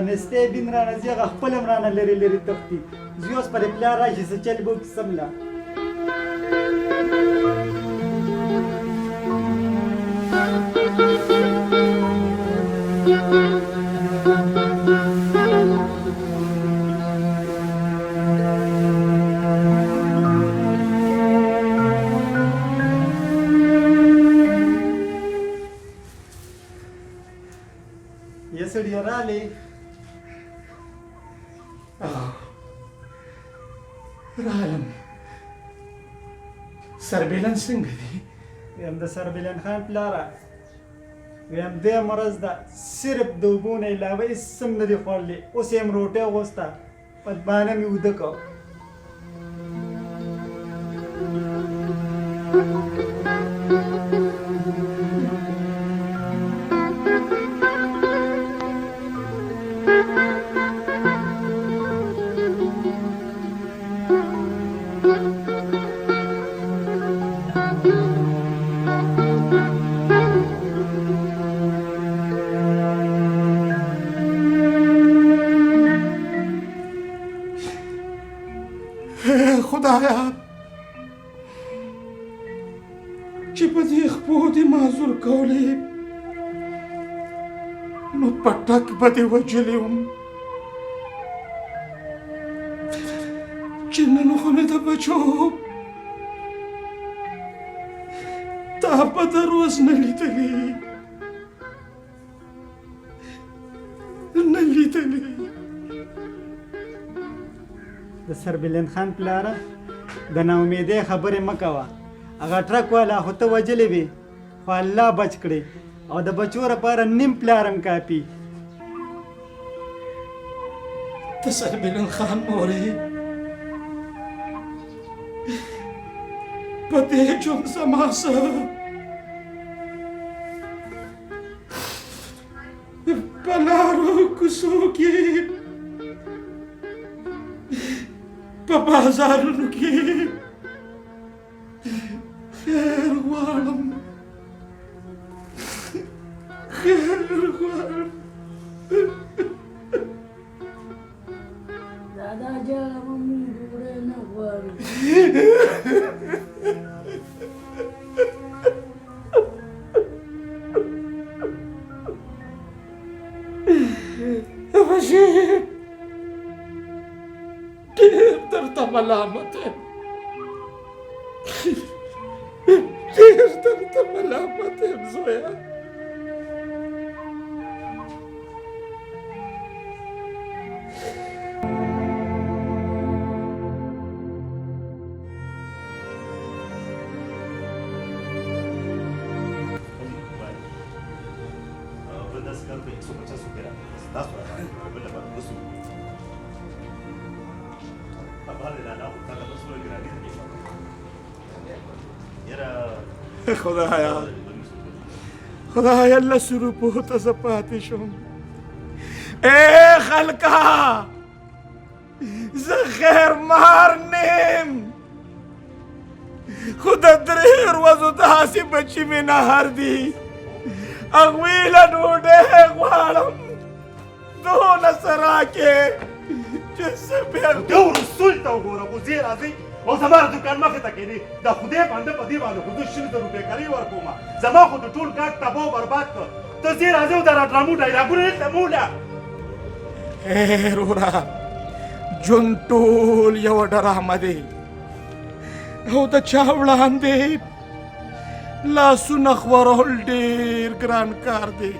Neste bin rana ziyaga khpalam rana leri tafti ziyos par plar rashi se chal bo samla yesudi rale Ralam surveillance څنګه دی یم د سربیلن خان پلاره یم دې مرز ده صرف د اوبو نه علاوه هېڅ هم نه دي خوړلې اوس یم روټۍ اغوسته پدبانه مې اوده کړ خدایا چې په دې خپو دې معذور کولې نو پټک به دې وجلې وم چې نن خو مې د بچو تا په دروز نه لیدلې د سربیلن خان پلاره د ناامیدۍ خبرې مه کوه هغه ټرک والا خو ته وجلې وې خو الله بچ کړې او د بچو لپاره نیم پلار هم کافي ته سربیلن خان مورې په دې ژوند زما څه په لارو کوڅو کې په بازارونو کې خیر غواړم دادا جان مونږ ډوډۍ نه غواړو درته ملامت یم ډېر درته ملامت یم زویه خدایا لسو روپو ته زه پاتې شوم ای خلکه زه خیر مار نیم خو د درې ورځو داسې بچي مې نهر دي هغوی له ډوډۍ غواړم دونه څه راکې چې زه بیا یو رسول ته وګوره خو ځې راځئ او زما د دوکان مخې ته کښېنې د خدای بنده په دې باندې خو زه 100 روپۍ کاري ورکوم زما خو د ټول کار تباه او برباد کړ ته ځې راځې او د راډرامو ډایلاګونه یې تموله وروره ژوند ټول یوه ډرامه دی او د چا وړاندې لاسونه خورول ډېر ګران کار دی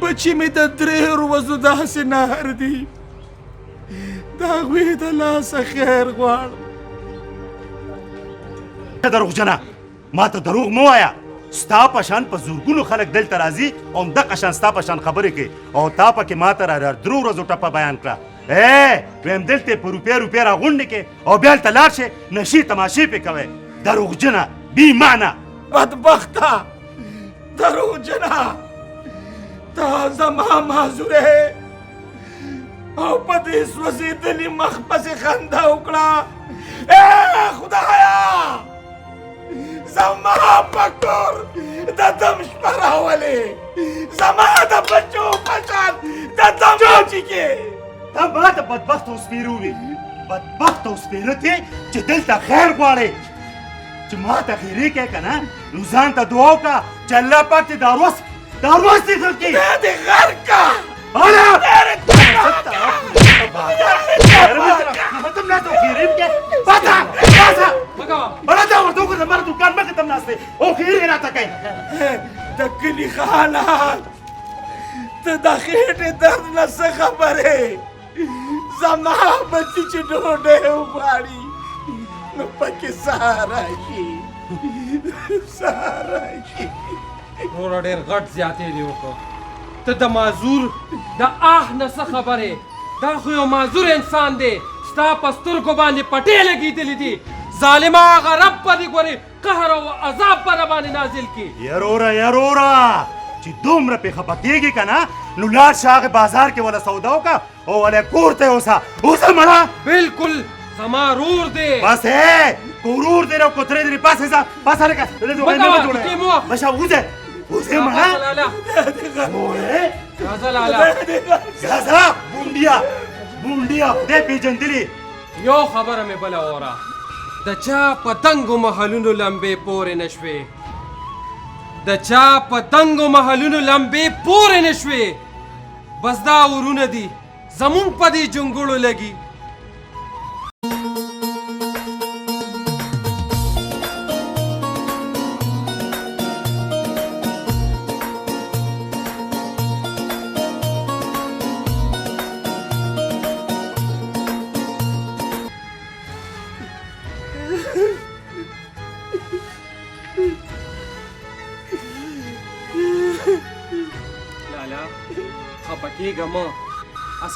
بچي مې د 3 ورځو داسې نهر دي د هغوی د لاسه خیر غواړم دروغجنه ما ته دروغ مه وایه ستا په شان په زرګونو خلک دلته راځي او همدغه شان ستا په شان خبرې کوي او تا پکې ما ته را 3 ورځو ټپه بیان کړه ویم دلته په روپۍ راغونډې کې او بیا هلته لاړ شې نشې تماشې پې کوئ دروغجنه بې معنه بدبخته دروغجنه تا زما معذوره دې سوځېدلي مخ پسې خندا وکړه اے خدایا زما په کور د دم شپه راولې زما د بچو په شان د دم بچي کې ته ما ته بدبخت او سپېره ووې بدبخت او سپېره ته چې دلته خیر غواړې چې ما ته خیرې کوې که نه نو ځان ته دعا وکړه چې الله پاک دې دا روز دې درکړي دې غر کا د کلي خالات ته د خېټې درد نه څه خبرې زما بچي چې ډوډۍ وغواړي نو پکې سهار راشي سهار راشي وروره ډېر غټ زیاتې دې وکړو ته د معذور د آه نه څه خبرې دا خو یو معذور انسان دی ستا په سترګو باندې پټې لګېدلې دي ظالمه هغه رب به دې ګورې قهر او عذاب به راباندې نازل کړي یروره چې دومره پې خفه کېږي که نه نو لاړ شه هغې بازار کې وله سودا وکړه او ولی کور ته یې اوسه اوسه مړه بالکل زما رور دی بس ورور دی او کوترې دی پاسه ځه پاسه لکه بشه وځه وځه مړه راځه لالا راځه بونډیا خدای پېژندلي یو خبره مې بله اوره د چا په تنګو محلونو لمبې پورې نه شوې د چا په تنګو محلونو لمبې پورې نه شوې بس دا ورونه دي زمونږ په دې جونګړو لګي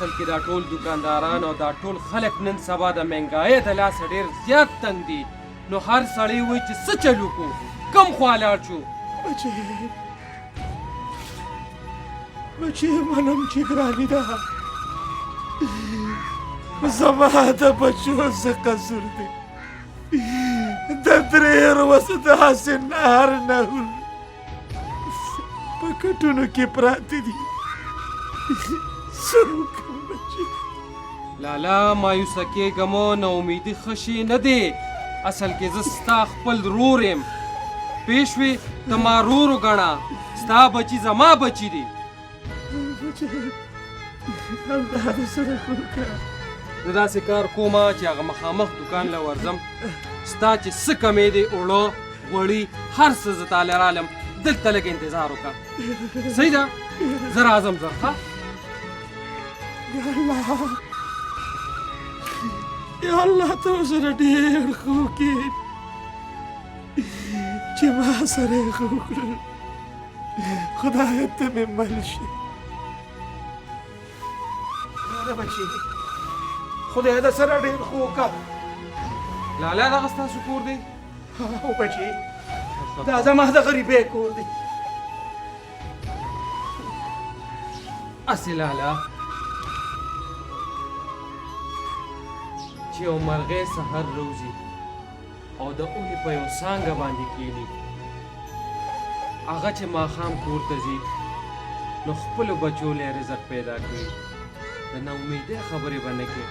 اصل کې دا ټول دکانداران او دا ټول خلک نن سبا د مهنګایۍ د لاسه ډېر زیات تنګ دي نو هر سړی وایي چې څه چلو کو کم خوا لاړ شو بچې منم چې ګراني ده زما د بچو څه قصور دی د درې ورځو داسې نهر نهول په کټونو کې پراته دي لالا مایوسه کېږه مه نا امیدي ښه شی نه دی اصل کې زه ستا خپل رور یم پوه شوې ته ما رور وګڼه ستا بچي زما بچي دي زه داسې کار کومه چې هغه مخامخ دکان له ورځم ستا چې څه کمې دی اوړه غوړي هر څه زه تاله رالم دلته لږ انتظار وکړه صحیح ده زه راځم زر ښه یا الله ته سره ډېر ښه وکړې چې ما سره یې ښه وکړل خدایه ته مې مل شي یاره بچې خدای د سره ډېر ښه وکړه لالا دغه ستاسو کور دی هو بچې دا زما د غریبۍ کور دی اسې لالا چې یو مرغۍ سحر روزي او د اونې په یو څانګه باندې کښېني هغه چې ماښام کور ته ځي نو خپلو بچو له رزق پیدا کړي د ناامیدۍ خبرې به نه کړي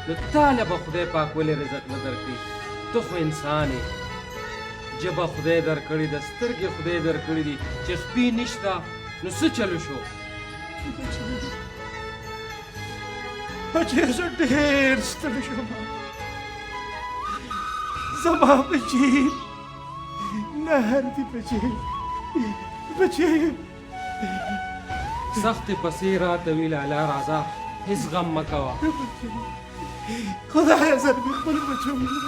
نو تاله به خدای پاک ولې رزق نه درکړي ته خو انسان یې ژبه خدای درکړې ده سترګې خدای درکړې دي چې خپې نشته نو څه چلو شو بچې زه ډېر ستړی شوم زما بچې نهر دي بچې سختې پسې راته وي لالا راځه هېڅ غم مه کوه خدایه زه مې خپل بچو وینم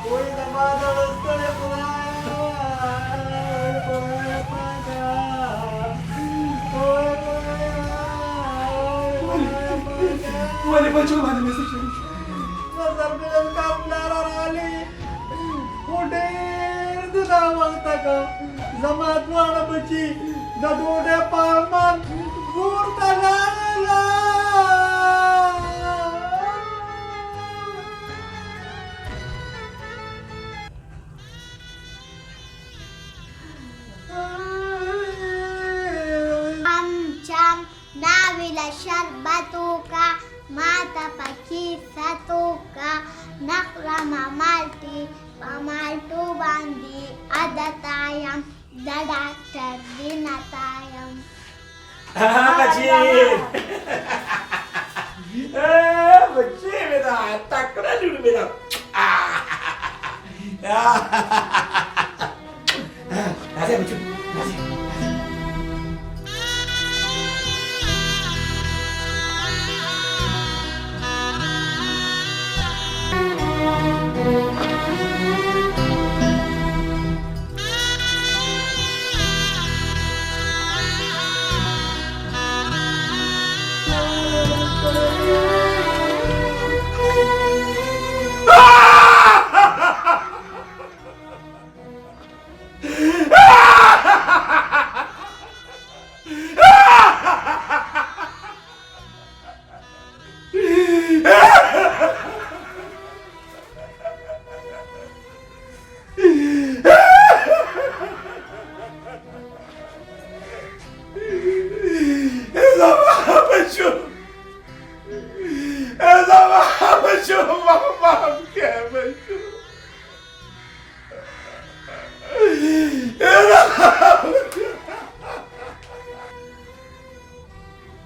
وای زما دغه ستړی خدایه ولې بچو باندې مې څه شوي نظر مې له کار لاره راغلی خو ډېر د ناوخته که زما دواړه بچي د ډوډۍ په ارمان کور ته لاړله له شربت وکا ماته پکې ست وکا نخرم مالټې په مالټو باندې عادت یم د ډاکټر دینته یم بچی بچی میرا تکڑا جوڑ میرا راځه بچو راځه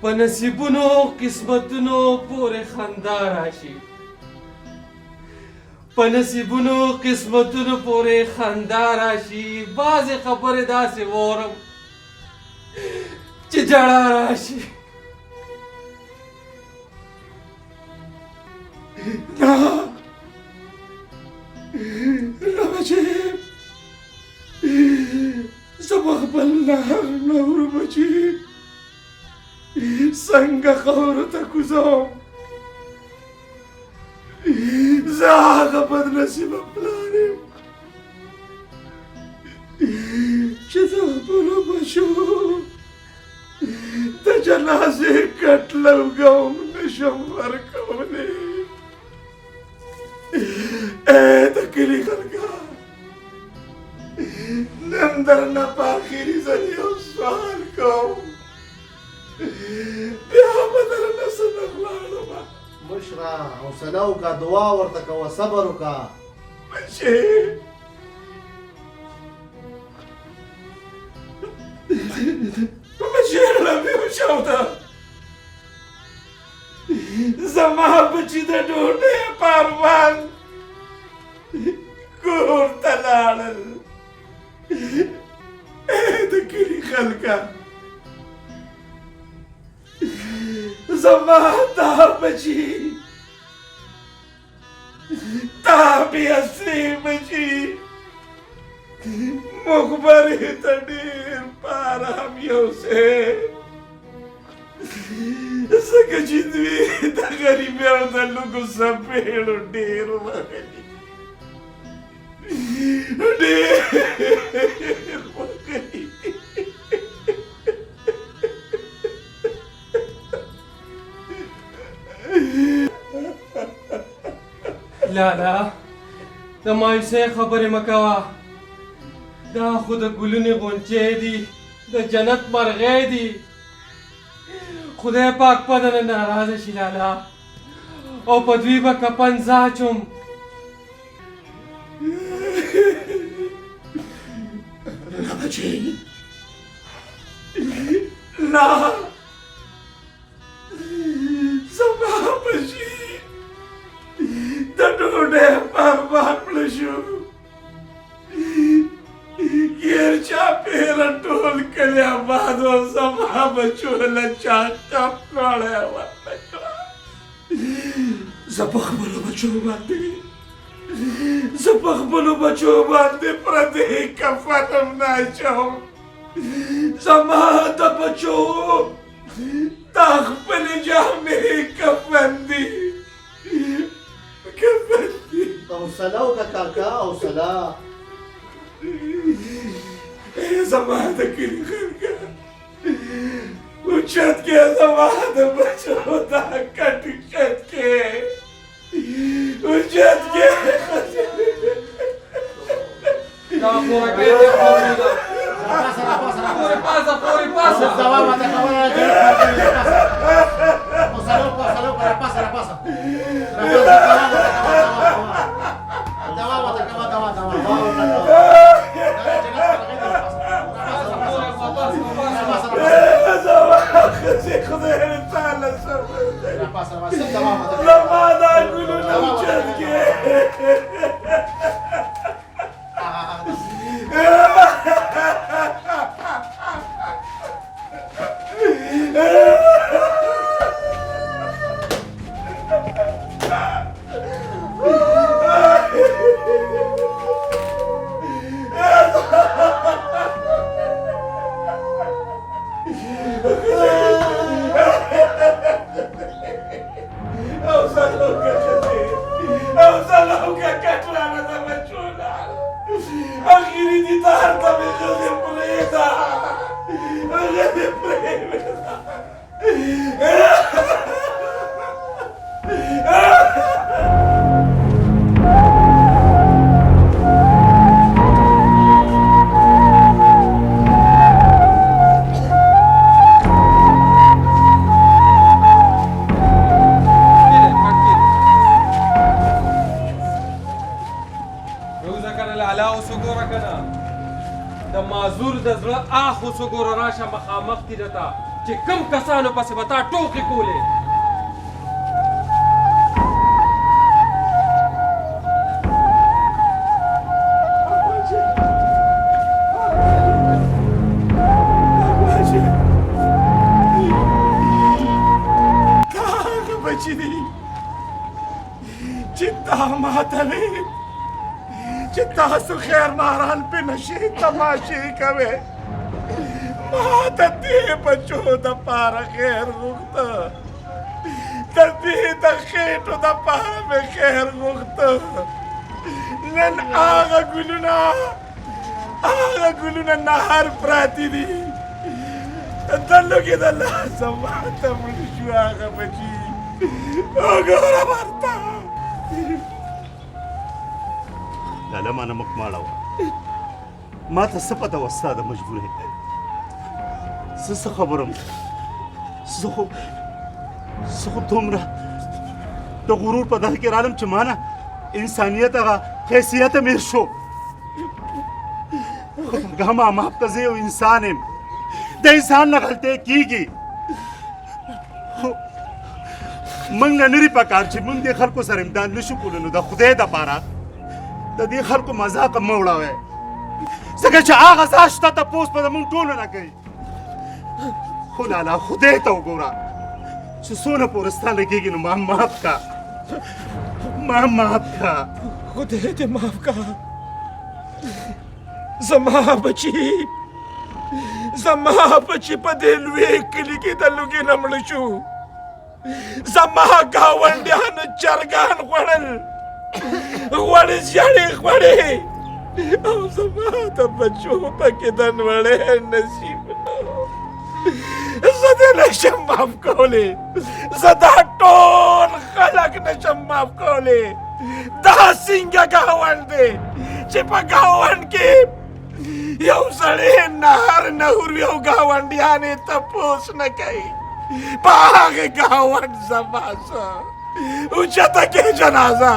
په نصیبونو قسمتونو پورې خندا راشي په نصیبونو قسمتونو پورې خندا راشي بعضې خبرې داسې وورم چې جړا راشي نه نه بچی زه به خپل نور بچی څنګه خاورو ته کوزوم زه هغه بدنصیبه پلار یم چې د خپلو بچو د جنازې کټلوګه هم نشم ورکولی د کلي خلکه نن درنه په آخري ځل یو سوال کوم بیا به درنه څه نه غواړم مشره حوصله وکړه دعا ورته کوه صبر وکړه بچې بچې لمبې وچاوده زما بچي د ډوډۍ پروان کور ته لاړل د کلي خلکه زما دا بچي دا بې اصلي بچي مخبرې ته ډېر په ارام یوسې ځکه چې دوی د غریبۍ او د لوږو څپېړو ډېر وغلي ډېر وغلي لالا د مایوسۍ خبرې مه کوه دا خو د ګلونې غونچې دي د جنت مرغۍ دي خدای پاک په دنه ناراضه شي لالا او په دوی به کفن زاچم نه بچې نه زما بچي د ډوډۍ پروان مړه شو ګیر چاپېره ټول کلی آباد و زما بچو له چا ټپ کړی ورته کړه زه په خپلو بچو باندې پردی کفن هم نه اچوم زما د بچو دا خپلې جامې کفن دي حوصله وکړه کاکا حوصله زما د کلي خلکه اوچت کې زما د بچو دا کټ چت کې اوچت کې دا خورکۍ دې خوري ده پورې پاسه ځواب راته خبره راځي زما دا ګلونه اوچت کې وګوره راشه مخامخ دي درته چې کم کسانو پسې به تا ټوکې کولې هغه بچي دي چې تا ماته وې چې تاسو خیر ماران پې نشئ تماشې کوئ ما د دې بچو دپاره خیر غوښته د دې د خېټو دپاره مې خیر غوښته نن هغه ګلونه نهر پراته دي د لوګي د لاسه ماته مړ شو هغه بچي وګوره ورته لاله ما نمک ماړه وه ما ته څه پته وه ستا د مجبورۍ زه څه خبرم زه خو دومره د غرور په دغه کې رالم چې ما نه انسانیت هغه حیثیت مې هېر شو خدایه ما معاف کړه زه یو انسان یم د انسان نه غلطۍ کېږي خو موږ نه لرې پکار چې موږ دې خلکو سره امداد نه شو کولی نو د خدای دپاره د دې خلکو مذاق مه وړوئ ځکه چې هغه ذات شته تپوس به د موږ ټولو نه کوي خو لالا خدای ته وګوره چې څونه پورې ستا لګېږي نو ما معاف کړه ما معاف کړه خدای دې معاف کړه زما بچي په دې لوی کلي کې د لوګي نه مړ شو زما ګاونډیانو چرګان خوړل غوړې ژړې خوړې او زما د بچو پکې د نوړې نصیب نه زه دې نشم معاف کولی زه دا ټول خلک نشم معاف کولی دا څنګه ګاونډ دی چې په ګاونډ کې یو سړی نهر نهور یو ګاونډیان یې تپوس نه کوي په هغې ګاونډ زما څه اوچته کې جنازه